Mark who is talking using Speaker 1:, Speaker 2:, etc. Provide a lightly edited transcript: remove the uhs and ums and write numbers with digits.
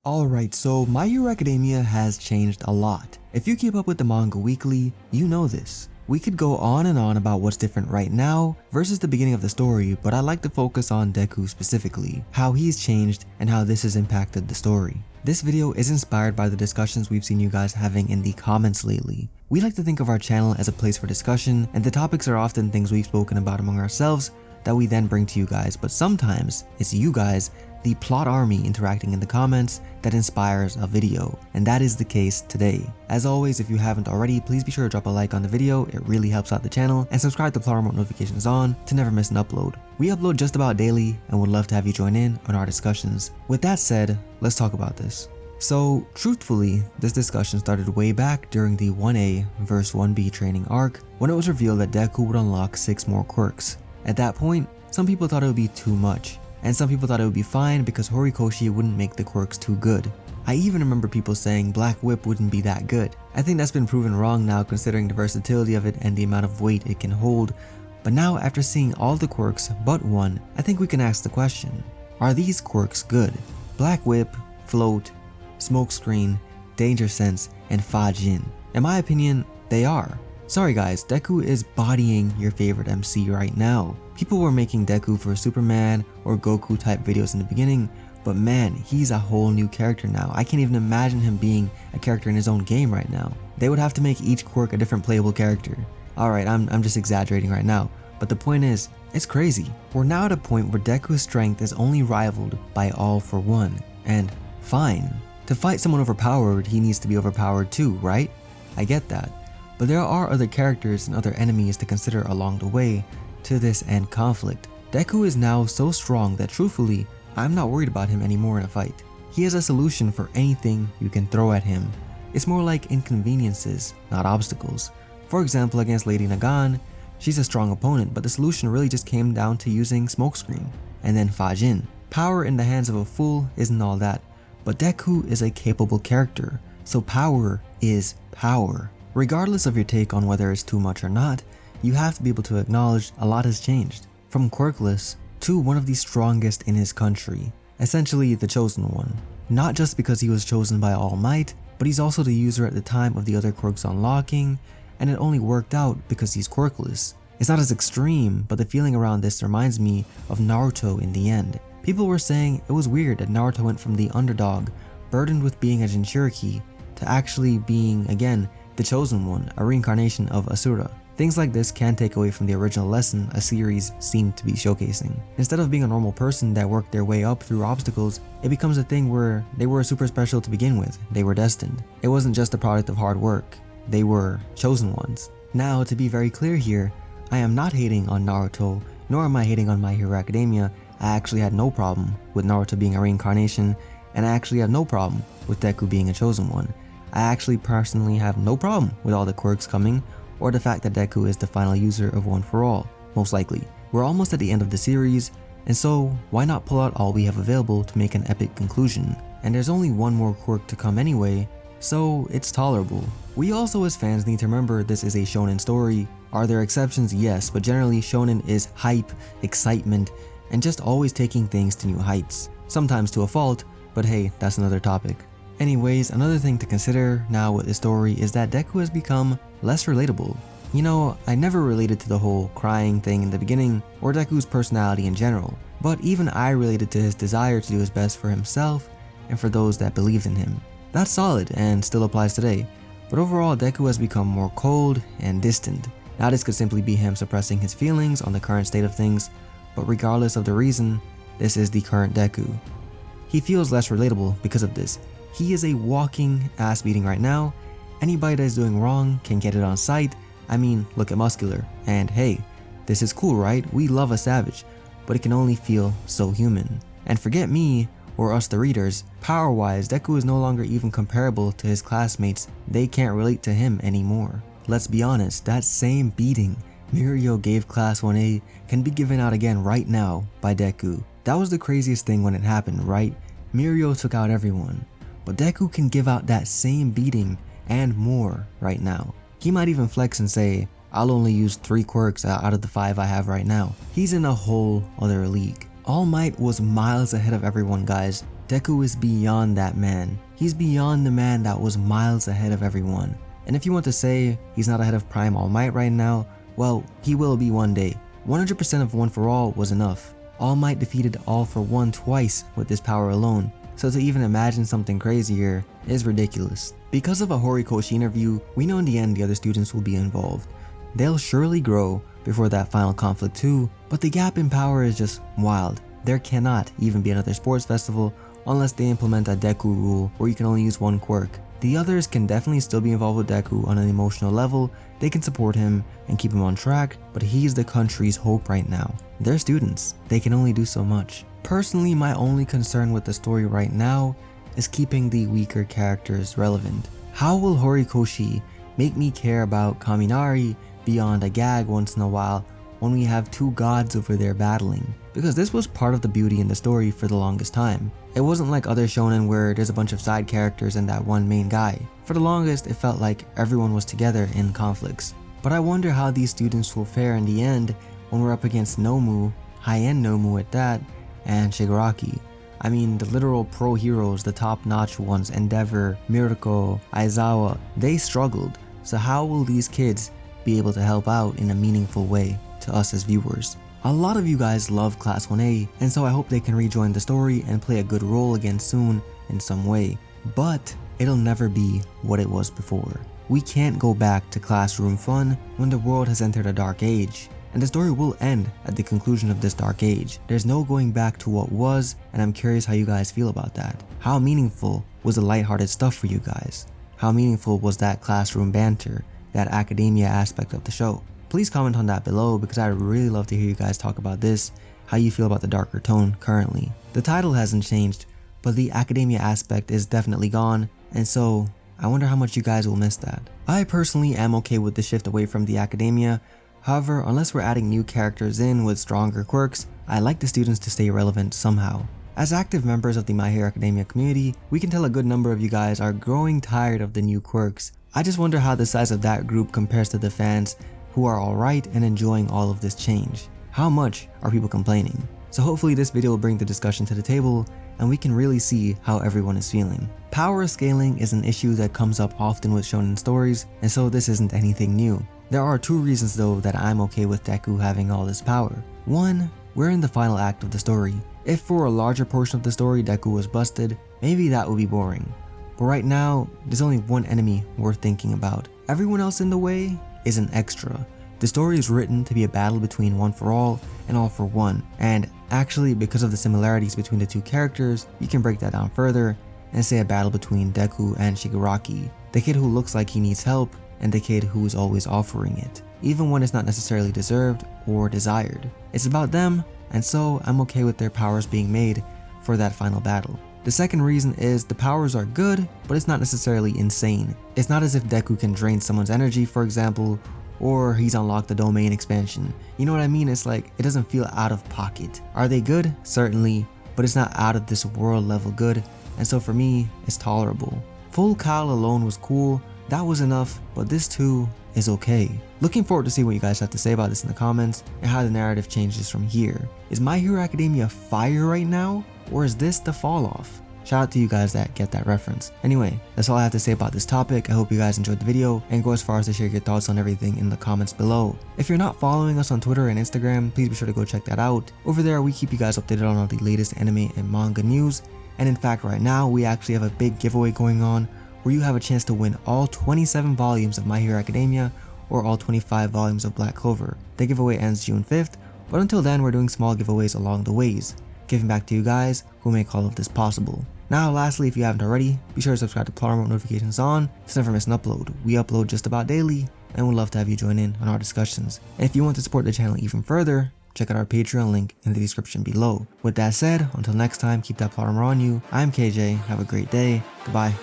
Speaker 1: Alright, so My Hero Academia has changed a lot. If you keep up with the manga weekly, you know this. We could go on and on about what's different right now versus the beginning of the story, but I like to focus on Deku specifically, how he's changed and how this has impacted the story. This video is inspired by the discussions we've seen you guys having in the comments lately. We like to think of our channel as a place for discussion, and the topics are often things we've spoken about among ourselves that we then bring to you guys, but sometimes it's you guys, the plot army, interacting in the comments that inspires a video, and that is the case today. As always, if you haven't already, please be sure to drop a like on the video, it really helps out the channel, and subscribe to plot remote notifications on to never miss an upload. We upload just about daily and would love to have you join in on our discussions. With that said, let's talk about this. So truthfully, this discussion started way back during the 1A vs 1B training arc when it was revealed that Deku would unlock 6 more quirks. At that point, some people thought it would be too much, and some people thought it would be fine because Horikoshi wouldn't make the quirks too good. I even remember people saying Black Whip wouldn't be that good. I think that's been proven wrong now considering the versatility of it and the amount of weight it can hold, but now after seeing all the quirks but one, I think we can ask the question, are these quirks good? Black Whip, Float, Smokescreen, Danger Sense, and Fajin. In my opinion, they are. Sorry guys, Deku is bodying your favorite MC right now. People were making Deku for Superman or Goku type videos in the beginning, but man, he's a whole new character now. I can't even imagine him being a character in his own game right now. They would have to make each quirk a different playable character. Alright, I'm just exaggerating right now, but the point is, it's crazy. We're now at a point where Deku's strength is only rivaled by All for One, and fine. To fight someone overpowered, he needs to be overpowered too, right? I get that. But there are other characters and other enemies to consider along the way to this end conflict. Deku is now so strong that truthfully, I'm not worried about him anymore in a fight. He has a solution for anything you can throw at him. It's more like inconveniences, not obstacles. For example, against Lady Nagan, she's a strong opponent, but the solution really just came down to using Smokescreen. And then Fajin. Power in the hands of a fool isn't all that, but Deku is a capable character, so power is power. Regardless of your take on whether it's too much or not, you have to be able to acknowledge a lot has changed. From quirkless to one of the strongest in his country, essentially the chosen one. Not just because he was chosen by All Might, but he's also the user at the time of the other quirks unlocking, and it only worked out because he's quirkless. It's not as extreme, but the feeling around this reminds me of Naruto in the end. People were saying it was weird that Naruto went from the underdog, burdened with being a Jinchuriki, to actually being, again, the chosen one, a reincarnation of Asura. Things like this can take away from the original lesson a series seemed to be showcasing. Instead of being a normal person that worked their way up through obstacles, it becomes a thing where they were super special to begin with. They were destined. It wasn't just a product of hard work. They were chosen ones. Now, to be very clear here, I am not hating on Naruto, nor am I hating on My Hero Academia. I actually had no problem with Naruto being a reincarnation, and I actually have no problem with Deku being a chosen one. I actually personally have no problem with all the quirks coming, or the fact that Deku is the final user of One for All, most likely. We're almost at the end of the series, and so why not pull out all we have available to make an epic conclusion? And there's only one more quirk to come anyway, so it's tolerable. We also as fans need to remember this is a shonen story. Are there exceptions? Yes, but generally shonen is hype, excitement, and just always taking things to new heights. Sometimes to a fault, but hey, that's another topic. Anyways, another thing to consider now with this story is that Deku has become less relatable. You know, I never related to the whole crying thing in the beginning, or Deku's personality in general, but even I related to his desire to do his best for himself and for those that believed in him. That's solid and still applies today, but overall Deku has become more cold and distant. Now this could simply be him suppressing his feelings on the current state of things, but regardless of the reason, this is the current Deku. He feels less relatable because of this. He is a walking ass beating right now. Anybody that is doing wrong can get it on sight. I mean, look at Muscular. And hey, this is cool, right? We love a savage, but it can only feel so human. And forget me, or us the readers, power-wise, Deku is no longer even comparable to his classmates. They can't relate to him anymore. Let's be honest, that same beating Mirio gave Class 1A can be given out again right now by Deku. That was the craziest thing when it happened, right? Mirio took out everyone. But Deku can give out that same beating and more right now. He might even flex and say, I'll only use 3 quirks out of the 5 I have right now. He's in a whole other league. All Might was miles ahead of everyone, guys. Deku is beyond that man. He's beyond the man that was miles ahead of everyone. And if you want to say he's not ahead of Prime All Might right now, well, he will be one day. 100% of One For All was enough. All Might defeated All For One twice with this power alone, so to even imagine something crazier is ridiculous. Because of a Horikoshi interview, we know in the end the other students will be involved. They'll surely grow before that final conflict too, but the gap in power is just wild. There cannot even be another sports festival unless they implement a Deku rule where you can only use one quirk. The others can definitely still be involved with Deku on an emotional level, they can support him and keep him on track, but he's the country's hope right now. They're students, they can only do so much. Personally, my only concern with the story right now is keeping the weaker characters relevant. How will Horikoshi make me care about Kaminari beyond a gag once in a while when we have two gods over there battling? Because this was part of the beauty in the story for the longest time. It wasn't like other shonen where there's a bunch of side characters and that one main guy. For the longest, it felt like everyone was together in conflicts. But I wonder how these students will fare in the end when we're up against Nomu, high-end Nomu at that, and Shigaraki. I mean, the literal pro heroes, the top-notch ones, Endeavor, Miracle, Aizawa, they struggled. So how will these kids be able to help out in a meaningful way to us as viewers? A lot of you guys love Class 1A, and so I hope they can rejoin the story and play a good role again soon in some way. But it'll never be what it was before. We can't go back to classroom fun when the world has entered a dark age. And the story will end at the conclusion of this dark age. There's no going back to what was, and I'm curious how you guys feel about that. How meaningful was the lighthearted stuff for you guys? How meaningful was that classroom banter, that academia aspect of the show? Please comment on that below because I'd really love to hear you guys talk about this, how you feel about the darker tone currently. The title hasn't changed, but the academia aspect is definitely gone, and so I wonder how much you guys will miss that. I personally am okay with the shift away from the academia. However, unless we're adding new characters in with stronger quirks, I like the students to stay relevant somehow. As active members of the My Hero Academia community, we can tell a good number of you guys are growing tired of the new quirks. I just wonder how the size of that group compares to the fans who are alright and enjoying all of this change. How much are people complaining? So hopefully this video will bring the discussion to the table and we can really see how everyone is feeling. Power scaling is an issue that comes up often with shonen stories, and so this isn't anything new. There are two reasons though that I'm okay with Deku having all this power. One, we're in the final act of the story. If for a larger portion of the story Deku was busted, maybe that would be boring. But right now, there's only one enemy worth thinking about. Everyone else in the way is an extra. The story is written to be a battle between One For All and All For One, and actually because of the similarities between the two characters, you can break that down further and say a battle between Deku and Shigaraki, the kid who looks like he needs help and the kid who is always offering it, even when it's not necessarily deserved or desired. It's about them, and so I'm okay with their powers being made for that final battle. The second reason is the powers are good, but it's not necessarily insane. It's not as if Deku can drain someone's energy, for example, or he's unlocked the domain expansion. You know what I mean? It's like, it doesn't feel out of pocket. Are they good? Certainly, but it's not out of this world level good, and so for me, it's tolerable. Full Kyle alone was cool, that was enough, but this too is okay. Looking forward to see what you guys have to say about this in the comments and how the narrative changes from here. Is My Hero Academia fire right now, or is this the fall off? Shout out to you guys that get that reference. Anyway, that's all I have to say about this topic. I hope you guys enjoyed the video and go as far as to share your thoughts on everything in the comments below. If you're not following us on Twitter and Instagram, please be sure to go check that out. Over there, we keep you guys updated on all the latest anime and manga news. And in fact, right now, we actually have a big giveaway going on where you have a chance to win all 27 volumes of My Hero Academia or all 25 volumes of Black Clover. The giveaway ends June 5th, but until then, we're doing small giveaways along the ways, giving back to you guys who make all of this possible. Now lastly, if you haven't already, be sure to subscribe to Plot Remote notifications on to never miss an upload. We upload just about daily and would love to have you join in on our discussions. And if you want to support the channel even further, check out our Patreon link in the description below. With that said, until next time, keep that plot armor on you. I'm KJ, have a great day, goodbye.